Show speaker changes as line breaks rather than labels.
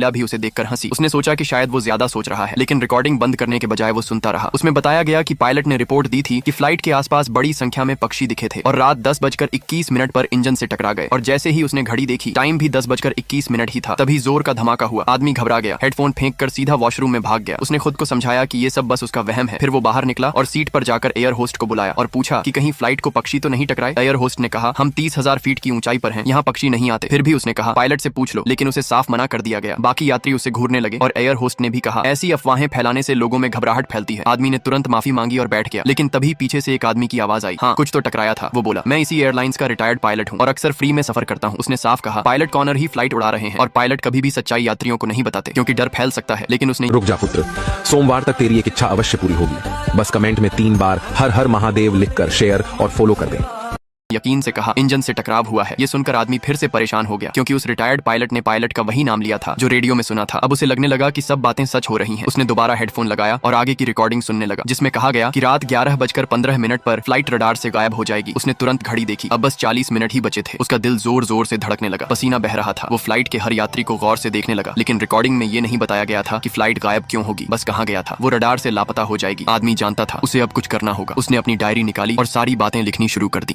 महिला भी उसे देखकर हंसी। उसने सोचा कि शायद वो ज्यादा सोच रहा है, लेकिन रिकॉर्डिंग बंद करने के बजाय वो सुनता रहा। उसमें बताया गया कि पायलट ने रिपोर्ट दी थी कि फ्लाइट के आसपास बड़ी संख्या में पक्षी दिखे थे और रात 10:21 पर इंजन से टकरा गए। और जैसे ही उसने घड़ी देखी, टाइम भी 10:21 ही था, तभी जोर का धमाका हुआ। आदमी घबरा गया, हेडफोन फेंक कर सीधा वॉशरूम में भाग गया। उसने खुद को समझाया कि ये सब बस उसका वहम है। फिर वो बाहर निकला और सीट पर जाकर एयर होस्ट को बुलाया और पूछा कि कहीं फ्लाइट को पक्षी तो नहीं टकराए। एयर होस्ट ने कहा, हम 30,000 फीट की ऊंचाई पर हैं, यहाँ पक्षी नहीं आते। फिर भी उसने कहा, पायलट से पूछ लो, लेकिन उसे साफ मना कर दिया गया। बाकी यात्री उसे घूरने लगे और एयर होस्ट ने भी कहा, ऐसी अफवाहें फैलाने से लोगों में घबराहट फैलती है। आदमी ने तुरंत माफी मांगी और बैठ गया, लेकिन तभी पीछे से एक आदमी की आवाज आई, हाँ कुछ तो टकराया था। वो बोला, मैं इसी एयरलाइंस का रिटायर्ड पायलट हूँ और अक्सर फ्री में सफर करता हूँ। उसने साफ कहा, पायलट कॉर्नर ही फ्लाइट उड़ा रहे हैं और पायलट कभी भी सच्चाई यात्रियों को नहीं बताते क्योंकि डर फैल सकता है। लेकिन उसने,
रुक जा पुत्र, सोमवार तक तेरी एक इच्छा अवश्य पूरी होगी। बस कमेंट में 3 बार हर हर महादेव लिखकर शेयर और फॉलो कर दे।
यकीन से कहा, इंजन से टकराव हुआ है। ये सुनकर आदमी फिर से परेशान हो गया क्योंकि उस रिटायर्ड पायलट ने पायलट का वही नाम लिया था जो रेडियो में सुना था। अब उसे लगने लगा कि सब बातें सच हो रही हैं। उसने दोबारा हेडफोन लगाया और आगे की रिकॉर्डिंग सुनने लगा, जिसमें कहा गया कि रात 11:15 पर फ्लाइट रडार से गायब हो जाएगी। उसने तुरंत घड़ी देखी, अब बस 40 मिनट ही बचे थे। उसका दिल जोर जोर से धड़कने लगा, पसीना बह रहा था। वो फ्लाइट के हर यात्री को गौर से देखने लगा, लेकिन रिकॉर्डिंग में ये नहीं बताया गया था कि फ्लाइट गायब क्यों होगी, बस कहा गया था वो रडार से लापता हो जाएगी। आदमी जानता था उसे अब कुछ करना होगा। उसने अपनी डायरी निकाली और सारी बातें लिखनी शुरू कर दी।